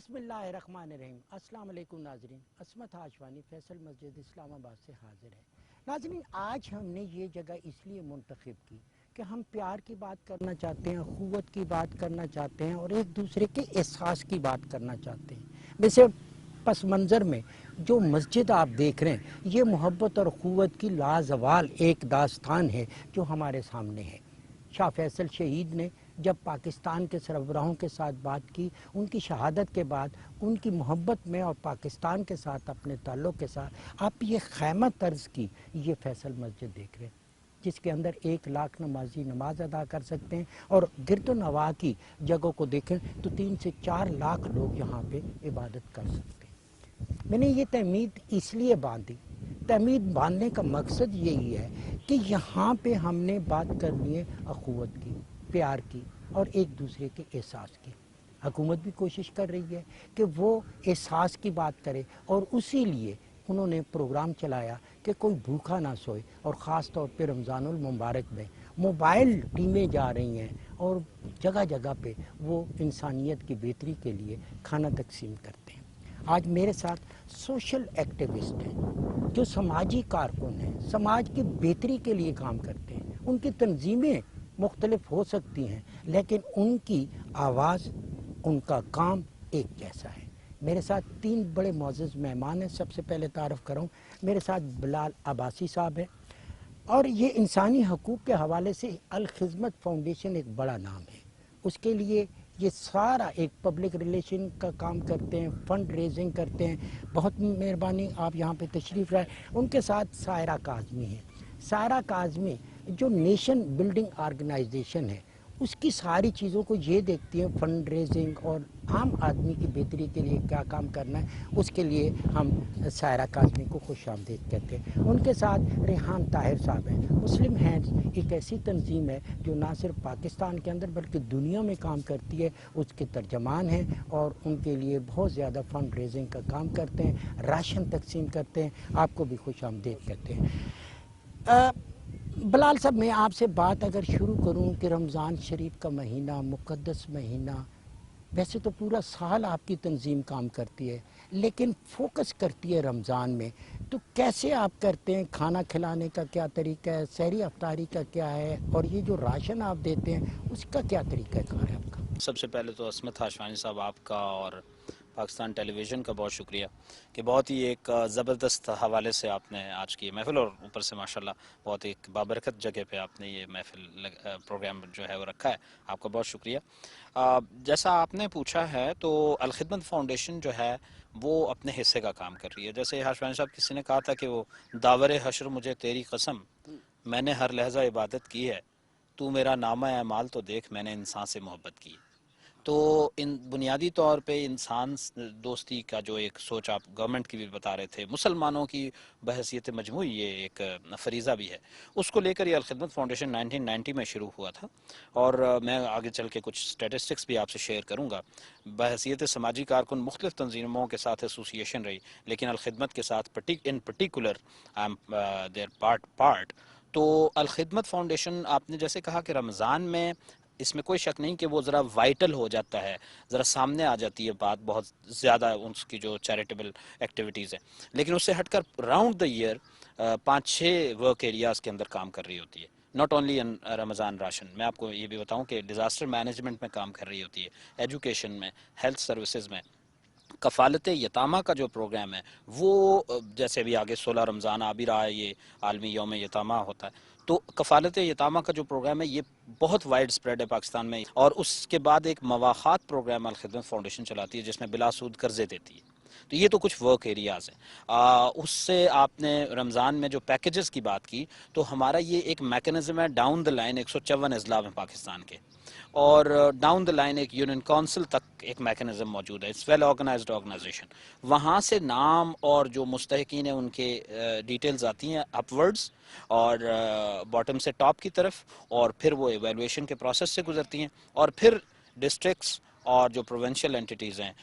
बिस्मिल्लाहिर्रहमानिर्रहीम। अस्सलाम वालेकुम नाजरीन। अस्मत हाशवानी फैसल मस्जिद इस्लामाबाद से हाजिर है। नाजरीन, आज हमने ये जगह इसलिए मुंतखब की कि हम प्यार की बात करना चाहते हैं, अखुवत की बात करना चाहते हैं और एक दूसरे के एहसास की बात करना चाहते हैं। वैसे पस मंज़र में जो मस्जिद आप देख रहे हैं, ये मोहब्बत और अखुवत की लाजवाल एक दास्तान है जो हमारे सामने है। शाह फैसल शहीद ने जब पाकिस्तान के सरबराहों के साथ बात की, उनकी शहादत के बाद उनकी मोहब्बत में और पाकिस्तान के साथ अपने ताल्लुक़ के साथ आप ये खैमा तर्ज की ये फैसल मस्जिद देख रहे हैं, जिसके अंदर 1 लाख नमाजी नमाज अदा कर सकते हैं और गिरदो नवाह की जगहों को देखें तो 3 से 4 लाख लोग यहाँ पे इबादत कर सकते हैं। मैंने ये तहमीद इसलिए बांधी, तहमीद बांधने का मकसद यही है कि यहाँ पे हमने बात करनी है अखुवत की, प्यार की और एक दूसरे के एहसास की। हुकूमत भी कोशिश कर रही है कि वो एहसास की बात करे और उसी लिए उन्होंने प्रोग्राम चलाया कि कोई भूखा ना सोए और ख़ास तौर पे रमज़ानुल मुबारक में मोबाइल टीमें जा रही हैं और जगह जगह पे वो इंसानियत की बेहतरी के लिए खाना तकसीम करते हैं। आज मेरे साथ सोशल एक्टिविस्ट हैं जो समाजी कारकुन हैं, समाज की बेहतरी के लिए काम करते हैं। उनकी तंजीमें मुख्तलिफ हो सकती हैं लेकिन उनकी आवाज़, उनका काम एक जैसा है। मेरे साथ 3 बड़े मोअज़्ज़ज़ मेहमान हैं। सबसे पहले तारफ़ कराऊँ, मेरे साथ बिलाल अब्बासी साहब हैं और ये इंसानी हकूक़ के हवाले से अल खिदमत फाउंडेशन एक बड़ा नाम है। उसके लिए ये सारा एक पब्लिक रिलेशन का काम करते हैं, फ़ंड रेजिंग करते हैं। बहुत मेहरबानी आप यहाँ पे तशरीफ़ लाए। उनके साथ सायरा काज़मी है। सायरा काज़मी जो नेशन बिल्डिंग ऑर्गेनाइजेशन है, उसकी सारी चीज़ों को ये देखती है, फ़ंड रेजिंग और आम आदमी की बेहतरी के लिए क्या काम करना है, उसके लिए हम सायरा काज़मी को खुशामदीद कहते हैं। उनके साथ रेहान ताहिर साहब हैं। मुस्लिम हैंड्स एक ऐसी तंजीम है जो ना सिर्फ पाकिस्तान के अंदर बल्कि दुनिया में काम करती है, उसके तर्जमान हैं और उनके लिए बहुत ज़्यादा फ़ंड रेजिंग का काम करते हैं, राशन तकसीम करते हैं। आपको भी खुशामदीद कहते हैं। बिलाल साहब, मैं आपसे बात अगर शुरू करूं कि रमज़ान शरीफ का महीना, मुक़द्दस महीना, वैसे तो पूरा साल आपकी तंजीम काम करती है लेकिन फोकस करती है रमज़ान में, तो कैसे आप करते हैं? खाना खिलाने का क्या तरीका है, सहरी अफ्तारी का क्या है और ये जो राशन आप देते हैं उसका क्या तरीका है आपका? सबसे पहले तो अस्मत हाशवानी साहब आपका और पाकिस्तान टेलीविज़न का बहुत शुक्रिया कि बहुत ही एक ज़बरदस्त हवाले से आपने आज की महफ़िल और ऊपर से माशाल्लाह बहुत एक बाबरकत जगह पे आपने ये महफ़िल प्रोग्राम जो है वो रखा है। आपका बहुत शुक्रिया। जैसा आपने पूछा है तो अल खिदमत फाउंडेशन जो है वो अपने हिस्से का काम कर रही है। जैसे हाशवानी साहब किसी ने कहा था कि वो दावरे हश्र मुझे तेरी कसम, मैंने हर लहजा इबादत की है, तू मेरा नामा अमाल तो देख, मैंने इंसान से मोहब्बत की। तो इन बुनियादी तौर पे इंसान दोस्ती का जो एक सोच आप गवर्नमेंट की भी बता रहे थे, मुसलमानों की बहसीत मजमूई ये एक फरीज़ा भी है, उसको लेकर ये अलखिदमत फाउंडेशन 1990 में शुरू हुआ था। और मैं आगे चल के कुछ स्टेटिस्टिक्स भी आपसे शेयर करूँगा। बहसीत समाजी कारकुन मुख्तलिफ तंजीमों के साथ एसोसिएशन रही, लेकिन अलखिदमत के साथ इन particular I am there part. तो अलखिदमत फाउंडेशन, आपने जैसे कहा कि रमज़ान में, इसमें कोई शक नहीं कि वो ज़रा वाइटल हो जाता है, ज़रा सामने आ जाती है बात बहुत ज़्यादा उसकी जो चैरिटेबल एक्टिविटीज़ हैं, लेकिन उससे हटकर round the year 5-6 work areas के अंदर काम कर रही होती है। Not only in Ramzan ration, मैं आपको ये भी बताऊं कि डिज़ास्टर मैनेजमेंट में काम कर रही होती है, एजुकेशन में, हेल्थ सर्विसेज में, कफ़ालत यतामा का जो प्रोग्राम है वो जैसे अभी आगे 16 रमज़ान आ भी रहा है, ये आलमी यौम यतामा होता है, तो कफ़ालत यतामा का जो प्रोग्राम है ये बहुत वाइड स्प्रेड है पाकिस्तान में। और उसके बाद एक मवाख़ात प्रोग्राम अल खिदमत फाउंडेशन चलाती है जिसमें बिला सूद कर्ज़े देती है। तो ये तो कुछ वर्क एरियाज़ हैं। उससे आपने रमज़ान में जो पैकेजेस की बात की, तो हमारा ये एक मैकेनिज़्म है डाउन द लाइन 154 अजला में पाकिस्तान के, और डाउन द लाइन एक यूनियन काउंसिल तक एक मैकेनिज़्म मौजूद है। It's well organised organisation. वहाँ से नाम और जो मुस्तहिकीन हैं उनके डिटेल्स आती हैं अपवर्ड्स और बॉटम से टॉप की तरफ, और फिर वो एवेलुएशन के प्रोसेस से गुजरती हैं और फिर डिस्ट्रिक्ट्स और जो प्रोविंशियल एंटिटीज़ हैं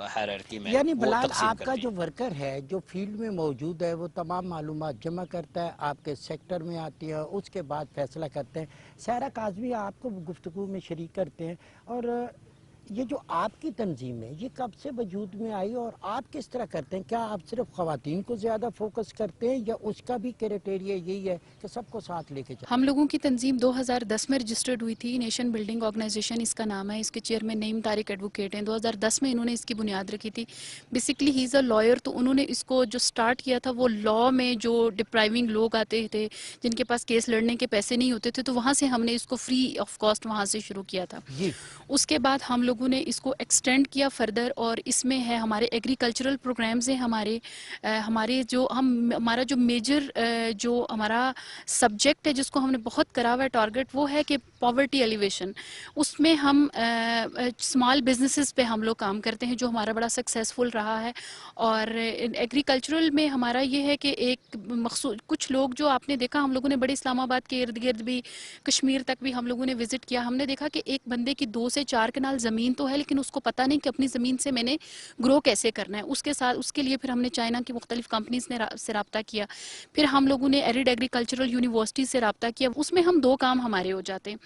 हायरार्की में यानी वो बिलाल, तकसीम आपका करती जो हैं। वर्कर है जो फील्ड में मौजूद है वो तमाम मालूमात जमा करता है, आपके सेक्टर में आती है, उसके बाद फैसला करते हैं। सायरा काज़मी आपको गुफ्तगू में शरीक करते हैं और یہ جو آپ کی تنظیم ہے یہ کب سے وجود میں آئی اور آپ کس طرح کرتے ہیں؟ کیا آپ صرف خواتین کو زیادہ فوکس کرتے ہیں یا اس کا بھی کرائٹیریا یہی ہے کہ سب کو ساتھ لے کے چلیں؟ ہم لوگوں کی تنظیم 2010 میں رجسٹرڈ ہوئی تھی، نیشن بلڈنگ آرگنائزیشن اس کا نام ہے، اس کے چیئرمین نعیم طارق ایڈوکیٹ ہیں۔ 2010 میں انہوں نے اس کی بنیاد رکھی تھی۔ بیسکلی ہی از اے لائر، تو انہوں نے اس کو جو سٹارٹ کیا تھا وہ لا میں جو ڈپرائیونگ لوگ آتے تھے جن کے پاس کیس لڑنے کے پیسے نہیں ہوتے تھے، تو وہاں سے ہم نے اس کو فری آف کاسٹ وہاں سے شروع کیا تھا۔ جی اس کے بعد ہم لوگوں نے اس کو ایکسٹینڈ کیا فردر، اور اس میں ہے ہمارے ایگریکلچرل پروگرامز ہیں، ہمارے جو ہمارا جو میجر جو ہمارا سبجیکٹ ہے جس کو ہم نے بہت کرا ہوا ہے ٹارگٹ، وہ ہے کہ پاورٹی ایلیویشن۔ اس میں ہم اسمال بزنسز پہ ہم لوگ کام کرتے ہیں جو ہمارا بڑا سکسیزفل رہا ہے۔ اور ایگریکلچرل میں ہمارا یہ ہے کہ ایک مخصوص کچھ لوگ جو آپ نے دیکھا، ہم لوگوں نے بڑے اسلام آباد کے ارد گرد بھی، کشمیر تک بھی ہم لوگوں نے وزٹ کیا، ہم نے دیکھا کہ ایک بندے کی 2 سے 4 کنال زمین تو ہے لیکن اس کو پتہ نہیں کہ اپنی زمین سے میں نے گرو کیسے کرنا ہے۔ اس کے لیے پھر ہم نے چائنا کی مختلف کمپنیز سے رابطہ کیا، پھر ہم لوگوں نے ایرڈ ایگریکلچرل یونیورسٹی سے رابطہ کیا۔ اس میں ہم 2 کام ہمارے ہو جاتے ہیں،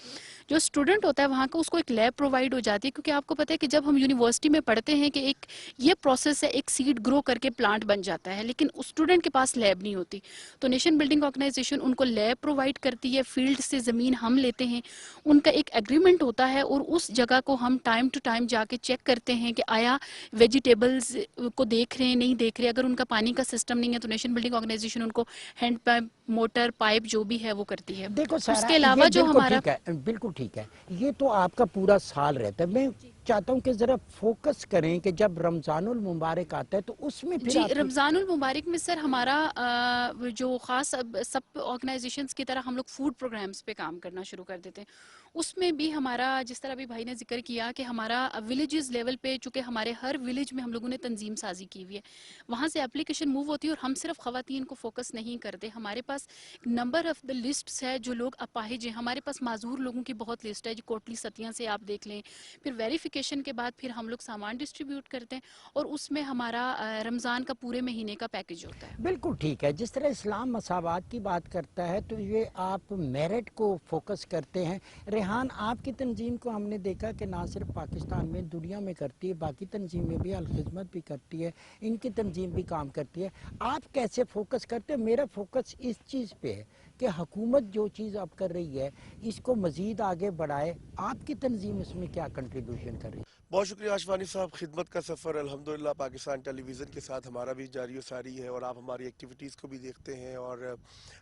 جو اسٹوڈنٹ ہوتا ہے وہاں کا اس کو ایک لیب پرووائڈ ہو جاتی ہے، کیونکہ آپ کو پتہ ہے کہ جب ہم یونیورسٹی میں پڑھتے ہیں کہ ایک یہ پروسیس ہے، ایک سیڈ گرو کر کے پلانٹ بن جاتا ہے، لیکن اسٹوڈنٹ کے پاس لیب نہیں ہوتی، تو نیشن بلڈنگ آرگنائزیشن ان کو لیب پرووائڈ کرتی ہے، فیلڈ سے زمین ہم لیتے ہیں، ان کا ایک ایگریمنٹ ہوتا ہے، اور اس جگہ کو ہم ٹائم ٹو ٹائم جا کے چیک کرتے ہیں کہ آیا ویجیٹیبلز کو دیکھ رہے ہیں نہیں دیکھ رہے، اگر ان کا پانی کا سسٹم نہیں ہے تو نیشن بلڈنگ آرگنائزیشن ان کو ہینڈ پمپ، موٹر، پائپ جو بھی ہے وہ کرتی ہے۔ دیکھو اس سارا کے یہ علاوہ جو بالکل ہمارا ٹھیک ہے، بالکل ٹھیک ہے، یہ تو آپ کا پورا سال رہتا ہے۔ میں چاہتا ہوں کہ ذرا فوکس کریں کہ جب رمضان المبارک آتا ہے تو اس میں پھر جی، آپ کی رمضان المبارک میں سر ہمارا جو خاص سب آرگنائزیشنز کی طرح ہم لوگ فوڈ پروگرامز پہ کام کرنا شروع کر دیتے ہیں۔ اس میں بھی ہمارا، جس طرح بھی بھائی نے ذکر کیا کہ ہمارا ولیجز لیول پہ، چونکہ ہمارے ہر ولیج میں ہم لوگوں نے تنظیم سازی کی ہوئی ہے، وہاں سے اپلیکیشن موو ہوتی ہے، اور ہم صرف خواتین کو فوکس نہیں کرتے، ہمارے پاس نمبر آف دا لسٹس ہے جو لوگ اپاہج ہیں، ہمارے پاس معذور لوگوں کی بہت لسٹ ہے، جو کوٹلی ستیاں سے آپ دیکھ لیں، پھر ویریفیکیشن کے بعد پھر ہم لوگ سامان ڈسٹریبیوٹ کرتے ہیں، اور اس میں ہمارا رمضان کا پورے مہینے کا پیکج ہوتا ہے۔ بالکل ٹھیک ہے۔ جس طرح اسلام مساوات کی بات کرتا ہے تو یہ آپ میرٹ کو فوکس کرتے ہیں۔ ریحان، آپ کی تنظیم کو ہم نے دیکھا کہ نہ صرف پاکستان میں، دنیا میں کرتی ہے، باقی تنظیمیں بھی الخدمت بھی کرتی ہے، ان کی تنظیم بھی کام کرتی ہے۔ آپ کیسے فوکس کرتے ہیں؟ میرا فوکس اس چیز پہ ہے کہ حکومت جو چیز اب کر رہی ہے اس کو مزید آگے بڑھائے، آپ کی تنظیم اس میں کیا کنٹریبیوشن کر رہی ہے؟ بہت شکریہ آشوانی صاحب۔ خدمت کا سفر الحمدللہ پاکستان ٹیلی ویژن کے ساتھ ہمارا بھی جاری و ساری ہے، اور آپ ہماری ایکٹیویٹیز کو بھی دیکھتے ہیں اور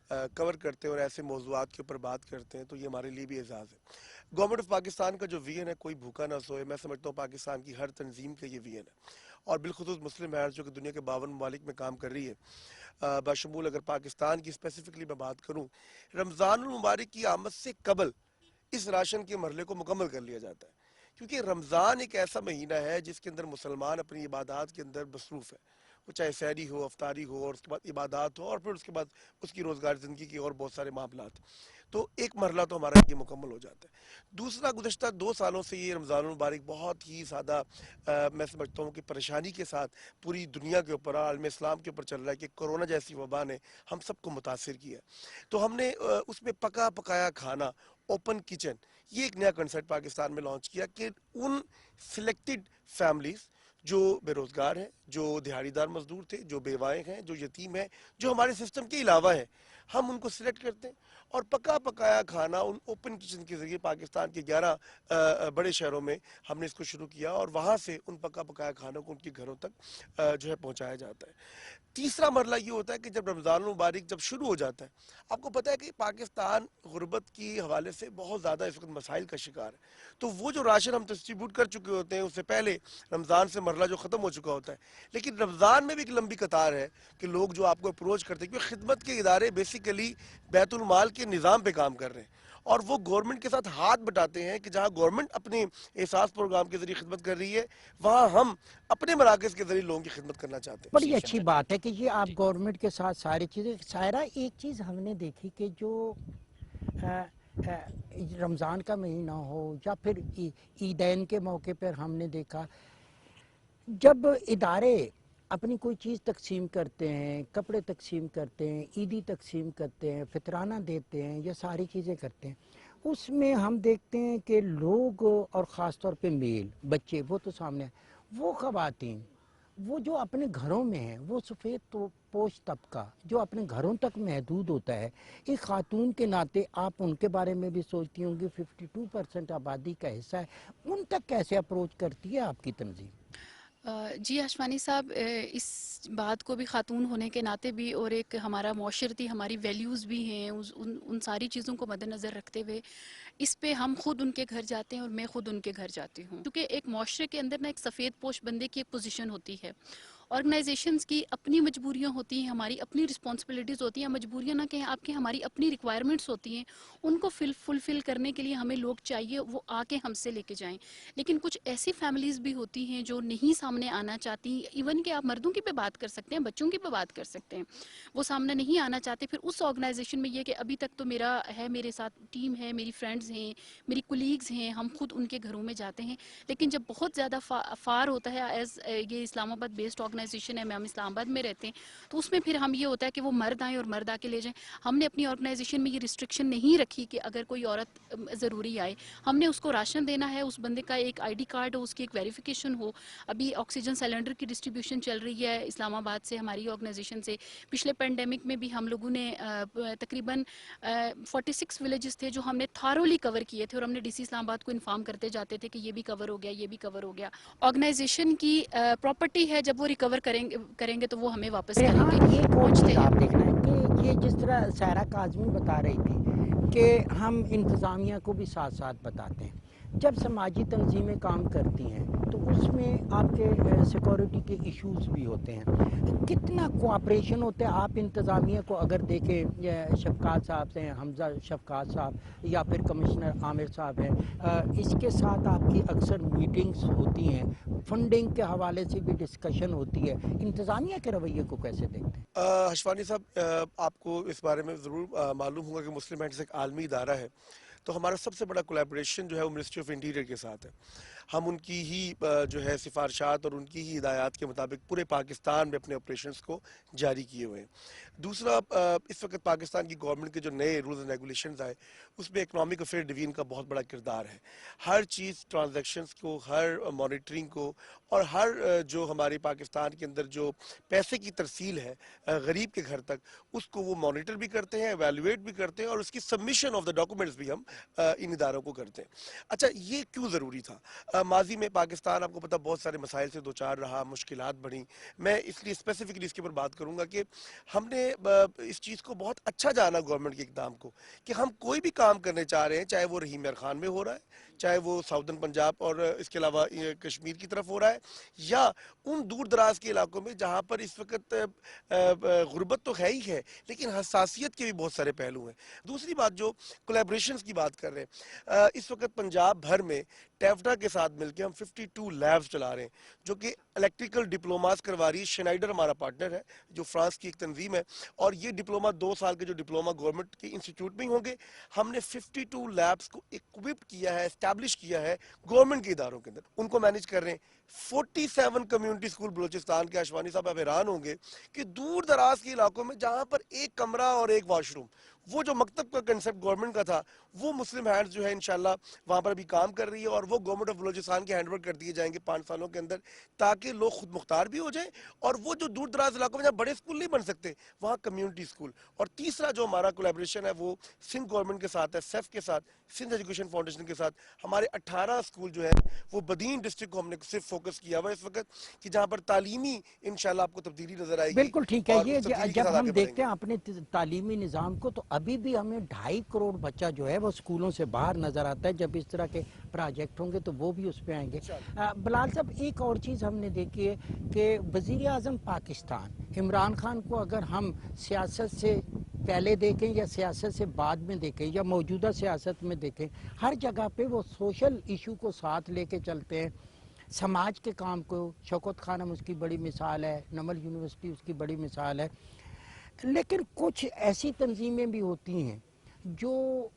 کور کرتے ہیں اور ایسے موضوعات کے اوپر بات کرتے ہیں، تو یہ ہمارے لیے بھی اعزاز ہے۔ گورنمنٹ آف پاکستان کا جو ویژن ہے، کوئی بھوکا نہ سوئے، میں سمجھتا ہوں پاکستان کی ہر تنظیم کا یہ ویژن ہے، اور بالخصوص مسلم ہیلتھ جو کہ دنیا کے 52 ممالک میں کام کر رہی ہے، بشمول اگر پاکستان کی اسپیسیفکلی میں بات کروں، رمضان المبارک کی آمد سے قبل اس راشن کے مرحلے کو مکمل کر لیا جاتا ہے، کیونکہ رمضان ایک ایسا مہینہ ہے جس کے اندر مسلمان اپنی عبادات کے اندر مصروف ہے، وہ چاہے سحری ہو، افطاری ہو، اور اس کے بعد عبادات ہو، اور پھر اس کے بعد اس کی روزگار زندگی کی اور بہت سارے معاملات، تو ایک مرحلہ تو ہمارا یہ مکمل ہو جاتا ہے۔ دوسرا، گزشتہ 2 سالوں سے یہ رمضان المبارک بہت ہی زیادہ میں سمجھتا ہوں کہ پریشانی کے ساتھ پوری دنیا کے اوپر، عالم اسلام کے اوپر چل رہا ہے، کہ کورونا جیسی وبا نے ہم سب کو متاثر کیا، تو ہم نے اس میں پکا پکایا کھانا، اوپن کچن، یہ ایک نیا کنسیپٹ پاکستان میں لانچ کیا کہ ان سلیکٹڈ فیملیز جو بے روزگار ہیں، جو دیہڑی دار مزدور تھے، جو بیوائیں ہیں، جو یتیم ہیں، جو ہمارے سسٹم کے علاوہ ہیں، ہم ان کو سلیکٹ کرتے ہیں اور پکا پکایا کھانا ان اوپن کچن کے ذریعے پاکستان کے 11 بڑے شہروں میں ہم نے اس کو شروع کیا، اور وہاں سے ان پکا پکایا کھانوں کو ان کے گھروں تک جو ہے پہنچایا جاتا ہے۔ تیسرا مرحلہ یہ ہوتا ہے کہ جب رمضان المبارک جب شروع ہو جاتا ہے، آپ کو پتہ ہے کہ پاکستان غربت کی حوالے سے بہت زیادہ اس وقت مسائل کا شکار ہے، تو وہ جو راشن ہم ڈسٹریبیوٹ کر چکے ہوتے ہیں اس سے پہلے رمضان سے مرحلہ جو ختم ہو چکا ہوتا ہے، لیکن رمضان میں بھی ایک لمبی قطار ہے کہ لوگ جو آپ کو اپروچ کرتے ہیں، کیونکہ خدمت کے ادارے بیسیکلی بیت المال کے نظام پہ کام کر رہے ہیں، اور وہ گورنمنٹ کے ساتھ ہاتھ بٹاتے ہیں کہ جہاں گورنمنٹ اپنے احساس پروگرام کے ذریعے خدمت کر رہی ہے، وہاں ہم اپنے مراکز کے ذریعے لوگوں کی خدمت کرنا چاہتے ہیں۔ بڑی اچھی بات ہے کہ یہ آپ گورنمنٹ کے ساتھ ساری چیزیں سائرہ۔ ایک چیز ہم نے دیکھی کہ جو رمضان کا مہینہ ہو یا پھر عیدین کے موقع پر ہم نے دیکھا جب ادارے اپنی کوئی چیز تقسیم کرتے ہیں، کپڑے تقسیم کرتے ہیں، عیدی تقسیم کرتے ہیں، فطرانہ دیتے ہیں، یہ ساری چیزیں کرتے ہیں، اس میں ہم دیکھتے ہیں کہ لوگ اور خاص طور پہ میل بچے وہ تو سامنے ہیں، وہ خواتین وہ جو اپنے گھروں میں ہیں، وہ سفید پوش طبقہ جو اپنے گھروں تک محدود ہوتا ہے، ایک خاتون کے ناطے آپ ان کے بارے میں بھی سوچتی ہوں گی، 52% آبادی کا حصہ ہے، ان تک کیسے اپروچ کرتی ہے آپ کی تنظیم؟ جی آشوانی صاحب، اس بات کو بھی خاتون ہونے کے ناطے بھی اور ایک ہمارا معاشرتی ہماری ویلیوز بھی ہیں، ان ساری چیزوں کو مد نظر رکھتے ہوئے اس پہ ہم خود ان کے گھر جاتے ہیں اور میں خود ان کے گھر جاتی ہوں، کیونکہ ایک معاشرے کے اندر نا ایک سفید پوش بندے کی ایک پوزیشن ہوتی ہے۔ آرگنائزیشنز کی اپنی مجبوریاں ہوتی ہیں، ہماری اپنی رسپانسبلٹیز ہوتی ہیں، مجبوریاں نہ کہیں آپ کی، ہماری اپنی ریکوائرمنٹس ہوتی ہیں، ان کو فلفل کرنے کے لیے ہمیں لوگ چاہیے وہ آ کے ہم سے لے کے جائیں۔ لیکن کچھ ایسی فیملیز بھی ہوتی ہیں جو نہیں سامنے آنا چاہتی، ایون کہ آپ مردوں کی پہ بات کر سکتے ہیں، بچوں کی پہ بات کر سکتے ہیں، وہ سامنے نہیں آنا چاہتے۔ پھر اس آرگنائزیشن میں یہ کہ ابھی تک تو میرے ساتھ ٹیم ہے، میری فرینڈز ہیں، میری کولیگز ہیں، ہم خود ان کے گھروں میں جاتے ہیں، لیکن جب بہت زیادہ فار ہوتا ہے، ایز یہ اسلام آباد بیسڈ آرگنائزیشن ہے، ہم اسلام آباد میں رہتے ہیں، تو اس میں پھر ہم یہ ہوتا ہے کہ وہ مرد آئیں اور مرد آ کے لے جائیں۔ ہم نے اپنی آرگنائزیشن میں یہ ریسٹرکشن نہیں رکھی کہ اگر کوئی عورت ضروری آئے، ہم نے اس کو راشن دینا ہے، اس بندے کا ایک آئی ڈی کارڈ ہو، اس کی ایک ویریفیکیشن ہو۔ ابھی آکسیجن سلنڈر کی ڈسٹریبیوشن چل رہی ہے اسلام آباد سے، ہماری آرگنائزیشن سے۔ پچھلے پینڈیمک میں بھی ہم لوگوں نے تقریباً 46 ولیجز تھے جو ہم نے تھارولی کور کیے تھے، اور ہم نے ڈی سی اسلام آباد کو انفارم کرتے جاتے تھے کہ یہ بھی کور ہو گیا، یہ بھی کور ہو گیا۔ آرگنائزیشن کی پراپرٹی ہے، جب وہ ریکور کریں گے تو وہ ہمیں واپس کریں ہاں، گے، ایک اور پہنچتے چیز ہیں۔ آپ دیکھنا ہے کہ یہ جس طرح سائرہ کاظمی بتا رہی تھی کہ ہم انتظامیہ کو بھی ساتھ ساتھ بتاتے ہیں، جب سماجی تنظیمیں کام کرتی ہیں تو اس میں آپ کے سیکورٹی کے ایشوز بھی ہوتے ہیں، کتنا کوآپریشن ہوتا ہے آپ انتظامیہ کو اگر دیکھیں، شفقات صاحب سے ہیں، حمزہ شفقات صاحب یا پھر کمشنر عامر صاحب ہیں، اس کے ساتھ آپ کی اکثر میٹنگز ہوتی ہیں، فنڈنگ کے حوالے سے بھی ڈسکشن ہوتی ہے، انتظامیہ کے رویے کو کیسے دیکھتے ہیں؟ حشفانی صاحب، آپ کو اس بارے میں ضرور معلوم ہوگا کہ مسلم ہینڈز ایک عالمی ادارہ ہے، تو ہمارا سب سے بڑا کولیبریشن جو ہے وہ منسٹری آف انٹیریئر کے ساتھ ہے۔ ہم ان کی ہی جو ہے سفارشات اور ان کی ہی ہدایات کے مطابق پورے پاکستان میں اپنے آپریشنز کو جاری کیے ہوئے ہیں۔ دوسرا، اس وقت پاکستان کی گورنمنٹ کے جو نئے رولز اینڈ ریگولیشنز آئے، اس میں اکنامک افیئر ڈویژن کا بہت بڑا کردار ہے۔ ہر چیز، ٹرانزیکشنز کو، ہر مانیٹرنگ کو، اور ہر جو ہماری پاکستان کے اندر جو پیسے کی ترسیل ہے غریب کے گھر تک، اس کو وہ مانیٹر بھی کرتے ہیں، ایویلویٹ بھی کرتے ہیں، اور اس کی سبمیشن آف دا ڈاکومنٹس بھی ہم ان اداروں کو کرتے ہیں۔ اچھا، یہ کیوں ضروری تھا؟ ماضی میں پاکستان آپ کو پتا بہت سارے مسائل سے دوچار رہا، مشکلات بڑھیں۔ میں اس لیے اسپیسیفکلی اس کے اوپر بات کروں گا کہ ہم نے اس چیز کو بہت اچھا جانا گورنمنٹ کے اقدام کو، کہ ہم کوئی بھی کام کرنے چاہ رہے ہیں، چاہے وہ رحیم یار خان میں ہو رہا ہے، چاہے وہ ساؤدرن پنجاب اور اس کے علاوہ کشمیر کی طرف ہو رہا ہے، یا ان دور دراز کے علاقوں میں جہاں پر اس وقت غربت تو ہے ہی ہے، لیکن حساسیت کے بھی بہت سارے پہلو ہیں۔ دوسری بات، جو کولیبریشنز کی بات کر رہے ہیں، اس وقت پنجاب بھر میں ٹیفٹا کے ساتھ مل کے ہم 52 لیبز چلا رہے ہیں، جو کہ الیکٹریکل ڈپلوماز کروا رہی ہے۔ شنائڈر ہمارا پارٹنر ہے، جو فرانس کی ایک تنظیم ہے، اور یہ ڈپلوما 2 سال کے جو ڈپلوما گورنمنٹ کے انسٹیٹیوٹ میں ہی ہوں گے۔ ہم نے 52 لیبز کو اکوپڈ کیا ہے، اسٹیبلش کیا ہے گورنمنٹ کے اداروں کے اندر، ان کو مینج کر رہے ہیں۔ 47 کمیونٹی اسکول بلوچستان کے، اشوانی صاحب آپ حیران ہوں گے کہ دور دراز کے علاقوں میں جہاں پر ایک کمرہ اور ایک واش روم، وہ جو مکتب کا کنسپٹ گورنمنٹ کا تھا، وہ مسلم ہینڈز جو ہے انشاءاللہ وہاں پر بھی کام کر رہی ہے، اور وہ گورنمنٹ آف بلوچستان کے ہینڈ ورک کر دیے جائیں گے 5 سالوں کے اندر، تاکہ لوگ خود مختار بھی ہو جائیں، اور وہ جو دور دراز علاقوں میں جہاں بڑے اسکول نہیں بن سکتے، وہاں کمیونٹی اسکول۔ اور تیسرا جو ہمارا کولیبریشن ہے وہ سندھ گورنمنٹ کے ساتھ ہے، سیف کے ساتھ، سندھ ایجوکیشن فاؤنڈیشن کے ساتھ۔ ہمارے 18 اسکول جو ہے وہ بدین ڈسٹرکٹ کو ہم نے صرف فوکس کیا ہوا ہے اس وقت، کہ جہاں پر تعلیمی انشاءاللہ آپ کو تبدیلی نظر آئے گی، بالکل ٹھیک ہے، اور یہ اس تبدیلی کے جب ساتھ ہم آگے بڑھیں دیکھتے گے۔ ہیں اپنے تعلیمی نظام کو، تو ابھی بھی ہمیں 2.5 کروڑ بچہ جو ہے وہ اسکولوں سے باہر نظر آتا ہے۔ جب اس طرح کے پروجیکٹ ہوں گے تو وہ بھی اس پہ آئیں گے۔ بلال صاحب، ایک اور چیز ہم نے دیکھی ہے کہ وزیر اعظم پاکستان عمران خان کو اگر ہم سیاست سے پہلے دیکھیں یا سیاست سے بعد میں دیکھیں یا موجودہ سیاست میں دیکھیں، ہر جگہ پہ وہ سوشل ایشو کو ساتھ لے کے چلتے ہیں، سماج کے کام کو۔ شوکت خانم اس کی بڑی مثال ہے، نمل یونیورسٹی اس کی بڑی مثال ہے۔ لیکن کچھ ایسی تنظیمیں بھی ہوتی ہیں جو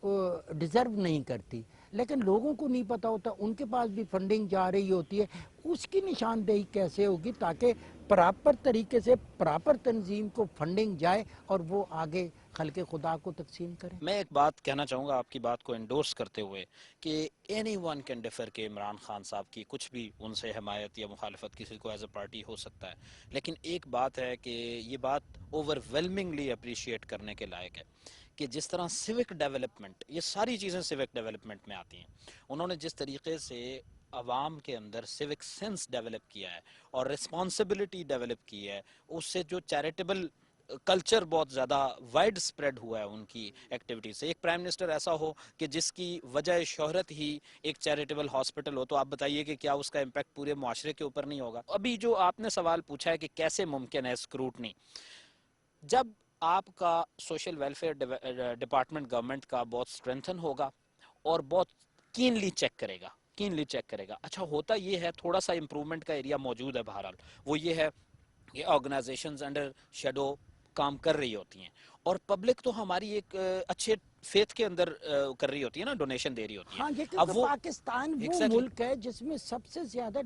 ڈیزرو نہیں کرتی، لیکن لوگوں کو نہیں پتہ ہوتا، ان کے پاس بھی فنڈنگ جا رہی ہوتی ہے، اس کی نشاندہی کیسے ہوگی تاکہ پراپر طریقے سے پراپر تنظیم کو فنڈنگ جائے اور وہ آگے खल्क़ खुदा को तकसीम करें। मैं एक बात कहना चाहूँगा आपकी बात को एंडोर्स करते हुए कि एनी वन कैन डिफर के इमरान खान साहब की कुछ भी उनसे हमायत या मुखालफत किसी को एज ए पार्टी हो सकता है, लेकिन एक बात है कि ये बात ओवरवेलमिंगली अप्रिशिएट करने के लायक है कि जिस तरह सिविक डेवलपमेंट, ये सारी चीज़ें सिविक डेवलपमेंट में आती हैं, उन्होंने जिस तरीके से अवाम के अंदर सिविक सेंस डेवलप किया है और रिस्पॉन्सिबिलिटी डेवलप की है, उससे जो चैरिटेबल कल्चर बहुत ज़्यादा वाइड स्प्रेड हुआ है उनकी एक्टिविटी से। एक प्राइम मिनिस्टर ऐसा हो कि जिसकी वजह शोहरत ही एक चैरिटेबल हॉस्पिटल हो, तो आप बताइए कि क्या उसका इम्पैक्ट पूरे मुआशरे के ऊपर नहीं होगा। अभी जो आपने सवाल पूछा है कि कैसे मुमकिन है स्क्रूटनी, जब आपका सोशल वेलफेयर डिपार्टमेंट गवर्नमेंट का बहुत स्ट्रेंथन होगा और बहुत कीनली चेक करेगा। अच्छा, होता ये है, थोड़ा सा इम्प्रूवमेंट का एरिया मौजूद है बहरहाल, वो ये है कि ऑर्गेनाइजेशंस अंडर शेडो काम कर रही होती हैं और पब्लिक तो हमारी एक अच्छे फेथ के अंदर कर रही होती है ना, डोनेशन दे रही होती है। हाँ, ये अब वो पाकिस्तान वो exactly, मुल्क है जिसमें सबसे ज्यादा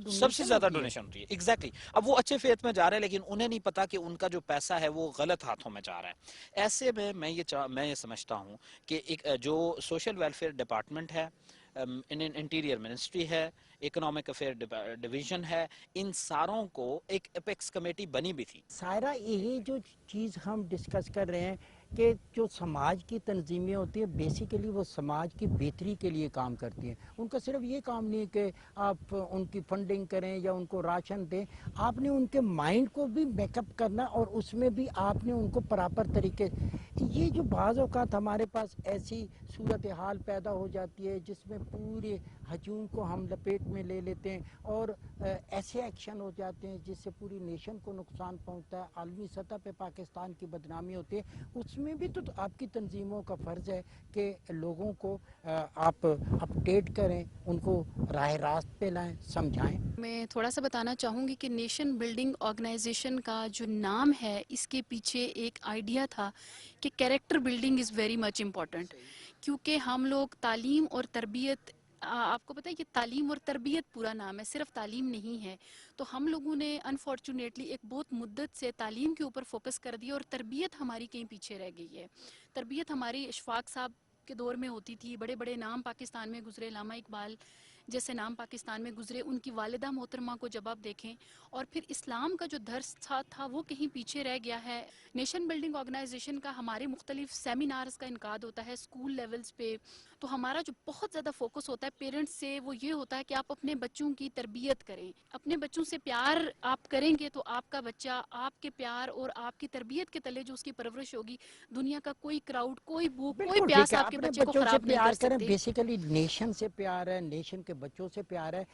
डोनेशन होती है। एग्जैक्टली अब वो अच्छे फेथ में जा रहे हैं, लेकिन उन्हें नहीं पता कि उनका जो पैसा है वो गलत हाथों में जा रहा है। ऐसे में मैं ये समझता हूँ कि एक जो सोशल वेलफेयर डिपार्टमेंट है, इंटीरियर मिनिस्ट्री है, इकोनॉमिक अफेयर डिवीजन है, इन सारों को एक एपेक्स कमेटी बनी भी थी। सारा यही जो चीज़ हम डिस्कस कर रहे हैं कि जो समाज की तंजीमें होती हैं बेसिकली वो समाज की बेहतरी के लिए काम करती हैं। उनका सिर्फ ये काम नहीं है कि आप उनकी फंडिंग करें या उनको राशन दें, आपने उनके माइंड को भी मेकअप करना और उसमें भी आपने उनको प्रॉपर तरीके। ये जो बाज़ औक़ात हमारे पास ऐसी सूरत हाल पैदा हो जाती है जिसमें पूरे हजूम को हम लपेट में ले लेते हैं और ऐसे एक्शन हो जाते हैं जिससे पूरी नेशन को नुकसान पहुंचता है, आलमी सतह पे पाकिस्तान की बदनामी होती है। उसमें भी तो आपकी तंजीमों का फ़र्ज़ है कि लोगों को आप अपडेट करें, उनको राह रास्त पे लाएं, समझाएं। मैं थोड़ा सा बताना चाहूँगी कि नेशन बिल्डिंग ऑर्गेनाइजेशन का जो नाम है, इसके पीछे एक आइडिया था कि character building is very much important, क्योंकि हम लोग तालीम और तरबियत, आपको पता है कि तालीम और तरबियत पूरा नाम है, सिर्फ तालीम नहीं है। तो हम लोगों ने अनफॉर्चुनेटली एक बहुत मुद्दत से तालीम के ऊपर फोकस कर दिया और तरबियत हमारी कहीं पीछे रह गई है। तरबियत हमारी इशफाक साहब के दौर में होती थी, बड़े बड़े नाम पाकिस्तान में गुजरे, लामा इकबाल जैसे नाम पाकिस्तान में गुजरे, उनकी वालिदा मोहतरमा को जब आप देखें, और फिर इस्लाम का जो दर्स था वो कहीं पीछे रह गया है। नेशन बिल्डिंग ऑर्गेनाइजेशन का हमारे मुख्तलिफ सेमिनार्स का इनकाद होता है स्कूल लेवल्स पे, तो हमारा जो बहुत ज़्यादा फोकस होता है पेरेंट्स से वो ये होता है कि आप अपने बच्चों की तरबियत करें, अपने बच्चों से प्यार आप करेंगे तो आपका बच्चा आपके प्यार और आपकी तरबियत के तले जो उसकी परवरिश होगी, दुनिया का कोई क्राउड, कोई भूख, कोई बिल्कुल प्यास ठीक है, आपके अपने बच्चे को बच्चों से खराब नहीं कर प्यार करें, सकते। बेसिकली नेशन से प्यार है, नेशन के बच्चों से प्यार है।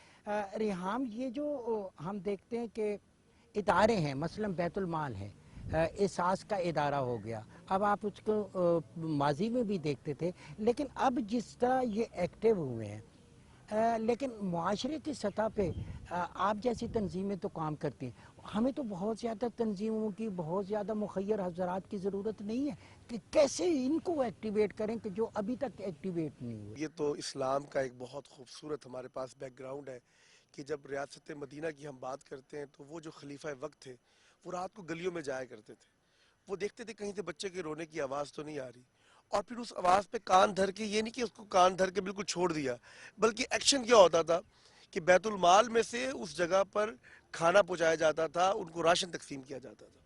रिहाम, ये जो हम देखते हैं कि इदारे हैं, मसलन बैतुल माल है, एहसास का इदारा हो गया, अब आप उसको माजी में भी देखते थे, लेकिन अब जिस तरह ये एक्टिव हुए हैं, लेकिन मुआशरे की सतह पे आप जैसी तंजीमें तो काम करती हैं। हमें तो बहुत ज़्यादा तंजीमों की, बहुत ज़्यादा मुखय्यर हज़रात की ज़रूरत नहीं है कि कैसे इनको एक्टिवेट करें कि जो अभी तक एक्टिवेट नहीं हुए। ये तो इस्लाम का एक बहुत खूबसूरत हमारे पास बैकग्राउंड है कि जब रियासत मदीना की हम बात करते हैं तो वो जो खलीफा वक्त थे वो रात को गलियों में जाया करते थे, वो देखते थे कहीं से बच्चे के रोने की आवाज़ तो नहीं आ रही, और फिर उस आवाज़ पे कान धर के, ये नहीं कि उसको कान धर के बिल्कुल छोड़ दिया, बल्कि एक्शन क्या होता था कि बैतुल माल में से उस जगह पर खाना पहुंचाया जाता था, उनको राशन तकसीम किया जाता था।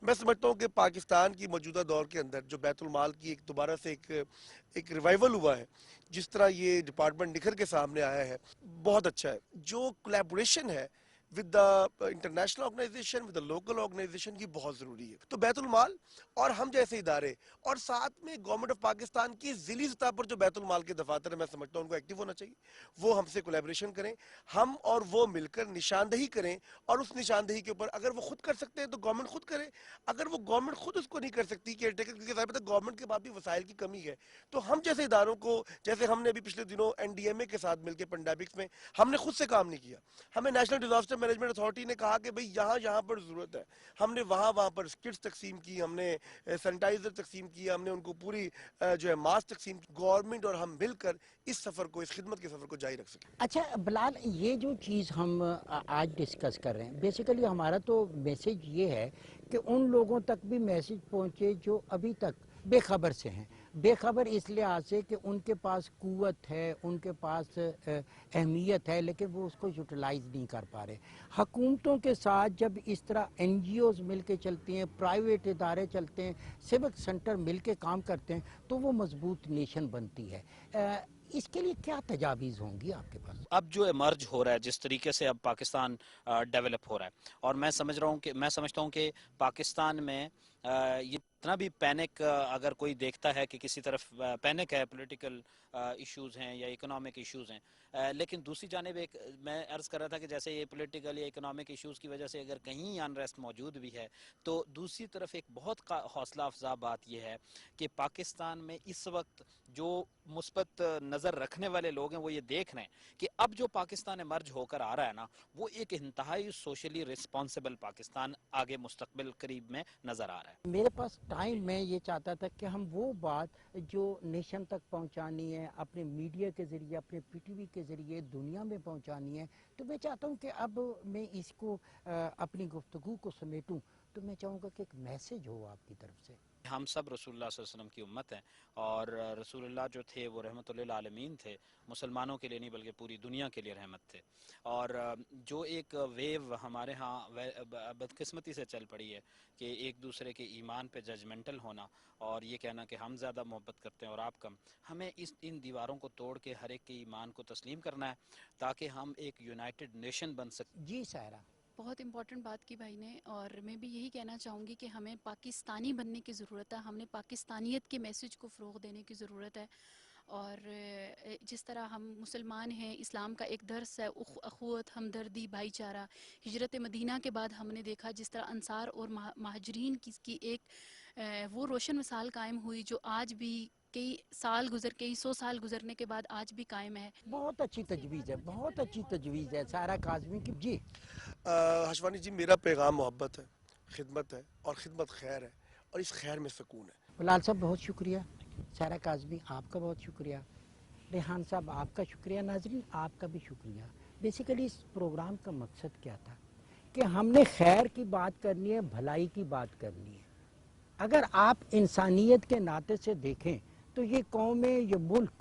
मैं समझता हूँ कि पाकिस्तान की मौजूदा दौर के अंदर जो बैतुल माल की एक दोबारा से एक रिवाइवल हुआ है, जिस तरह ये डिपार्टमेंट निखर के सामने आया है, बहुत अच्छा है। जो कोलैबोरेशन है with the international organisation, with the local organisation की बहुत ज़रूरी है। तो बैतुल माल और हम जैसे इदारे और साथ में गवर्नमेंट ऑफ पाकिस्तान की ज़िली सतह पर जो बैतुल माल के दफातर है, मैं समझता हूँ उनको एक्टिव होना चाहिए, वो हमसे कोलैबोरेशन करें, हम और वो मिलकर निशानदही करें, और उस निशानदही के ऊपर अगर वो खुद कर सकते हैं तो गवर्नमेंट खुद करे, अगर वो गवर्नमेंट खुद उसको नहीं कर सकती केयर टेकर, क्योंकि ज़ाहिर बात है गवर्नमेंट के पास भी वसाइल की कमी है, तो हम जैसे इदारों को, जैसे हमने अभी पिछले दिनों एनडीएमए के साथ मिलकर पेंडेमिक्स में हमने खुद से काम नहीं किया, हमें नेशनल डिजास्टर मैनेजमेंट अथॉरिटी ने कहा कि भाई यहाँ पर ज़रूरत है, हमने वहाँ पर किट्स तकसीम की, हमने सैनिटाइजर तकसीम किया, हमने उनको पूरी जो है मास्क तकसीम की, गवर्नमेंट और हम मिलकर इस सफ़र को, इस खिदमत के सफ़र को जारी रख सकें। अच्छा बिलाल, ये जो चीज़ हम आज डिस्कस कर रहे हैं, बेसिकली हमारा तो मैसेज ये है कि उन लोगों तक भी मैसेज पहुँचे जो अभी तक बेखबर से हैं। बेखबर इस लिहाज से कि उनके पास कुव्वत है, उनके पास अहमियत है, लेकिन वो उसको यूटिलाइज़ नहीं कर पा रहे। हुकूमतों के साथ जब इस तरह NGOs मिल के चलती हैं, प्राइवेट इदारे चलते हैं, सिविक सेंटर मिल के काम करते हैं, तो वो मजबूत नेशन बनती है। इसके लिए क्या तजावीज़ होंगी आपके पास? अब जो इमर्ज हो रहा है, जिस तरीके से अब पाकिस्तान डेवलप हो रहा है, और मैं समझता हूँ कि पाकिस्तान में ये इतना भी पैनिक अगर कोई देखता है कि किसी तरफ पैनिक है, पॉलिटिकल इश्यूज हैं या इकोनॉमिक इश्यूज हैं, लेकिन दूसरी जानिब एक मैं अर्ज़ कर रहा था कि जैसे ये पॉलिटिकल या इकोनॉमिक इश्यूज की वजह से अगर कहीं अनरेस्ट मौजूद भी है, तो दूसरी तरफ एक बहुत हौसला अफजा बात यह है कि पाकिस्तान में इस वक्त जो मुस्बत नज़र रखने वाले लोग हैं वो ये देख रहे हैं कि अब जो पाकिस्तान इमर्ज होकर आ रहा है ना, वो एक इंतहाई सोशली रिस्पॉन्सिबल पाकिस्तान आगे मुस्तकबिल करीब में नज़र आ रहा है। मेरे पास टाइम, मैं ये चाहता था कि हम वो बात जो नेशन तक पहुंचानी है, अपने मीडिया के ज़रिए, अपने PTV के ज़रिए दुनिया में पहुंचानी है, तो मैं चाहता हूं कि अब मैं इसको अपनी गुफ्तगू को समेटूं, तो मैं चाहूँगा कि एक मैसेज हो आपकी तरफ से। हम सब रसूलुल्लाह सल्लल्लाहु अलैहि वसल्लम की उम्मत हैं, और रसूलुल्लाह जो थे वो रहमतुल लिल आलमीन थे, मुसलमानों के लिए नहीं बल्कि पूरी दुनिया के लिए रहमत थे। और जो एक वेव हमारे यहाँ बदकिस्मती से चल पड़ी है कि एक दूसरे के ईमान पे जजमेंटल होना और ये कहना कि हम ज़्यादा मोहब्बत करते हैं और आप कम, हमें इन दीवारों को तोड़ के हर एक के ईमान को तस्लीम करना है ताकि हम एक यूनाइटेड नेशन बन सकें। जी सायरा। बहुत इम्पॉर्टेंट बात की भाई ने, और मैं भी यही कहना चाहूँगी कि हमें पाकिस्तानी बनने की ज़रूरत है, हमने पाकिस्तानियत के मैसेज को फ़रोग़ देने की ज़रूरत है। और जिस तरह हम मुसलमान हैं, इस्लाम का एक दर्स है अख़ुवत, हमदर्दी, भाईचारा। हिजरत मदीना के बाद हमने देखा जिस तरह अंसार और महाजरीन की एक वो रोशन मिसाल कायम हुई, जो आज भी कई सौ साल गुजरने के बाद आज भी कायम है। बहुत अच्छी तजवीज़ है, बहुत अच्छी तजवीज़ है सायरा काज़मी की। जी हशवानी जी, मेरा पैगाम मोहब्बत है, खिदमत है, और खिदमत खैर है, और इस खैर में सुकून है। बिलाल साहब बहुत शुक्रिया, सायरा काज़मी आपका बहुत शुक्रिया, रेहान साहब आपका शुक्रिया, नाज़रीन आपका भी शुक्रिया। बेसिकली इस प्रोग्राम का मकसद क्या था कि हमने खैर की बात करनी है, भलाई की बात करनी है। अगर आप इंसानियत के नाते से देखें तो ये कौमें, ये मुल्क,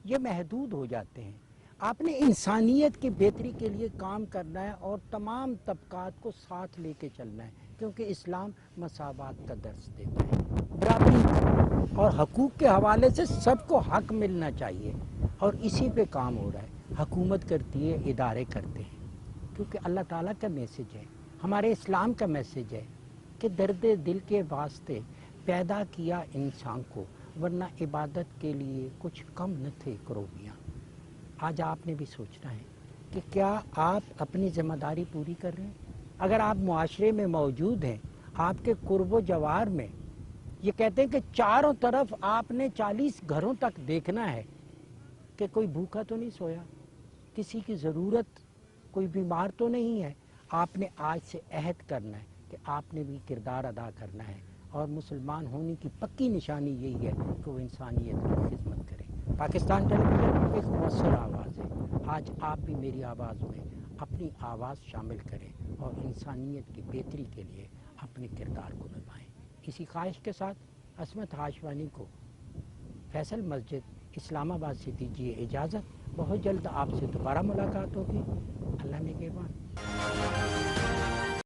ये महदूद हो जाते हैं। आपने इंसानियत की बेहतरी के लिए काम करना है और तमाम तबकात को साथ लेके चलना है, क्योंकि इस्लाम मसावात का दर्स देता है, बराबरी और हकूक़ के हवाले से सबको हक मिलना चाहिए, और इसी पे काम हो रहा है। हुकूमत करती है, इदारे करते हैं, क्योंकि अल्लाह ताला का मैसेज है, हमारे इस्लाम का मैसेज है कि दर्द दिल के वास्ते पैदा किया इंसान को, वरना इबादत के लिए कुछ कम न थे करोबियाँ। आज आपने भी सोचना है कि क्या आप अपनी ज़िम्मेदारी पूरी कर रहे हैं। अगर आप मुआशरे में मौजूद हैं, आपके कुर्बो जवार में, ये कहते हैं कि चारों तरफ आपने 40 घरों तक देखना है कि कोई भूखा तो नहीं सोया, किसी की ज़रूरत, कोई बीमार तो नहीं है। आपने आज से अहद करना है कि आपने भी किरदार अदा करना है, और मुसलमान होने की पक्की निशानी यही है कि वो इंसानियत की खिदमत करे। पाकिस्तान टेलीविज़न एक मौसर आवाज़ है, आज आप भी मेरी आवाज़ में अपनी आवाज़ शामिल करें और इंसानियत की बेहतरी के लिए अपने किरदार को निभाएं। इसी ख्वाहिश के साथ असमत हाशवानी को फैसल मस्जिद इस्लामाबाद से दीजिए इजाज़त। बहुत जल्द आपसे दोबारा मुलाकात होगी। अल्लाह ने के बाद।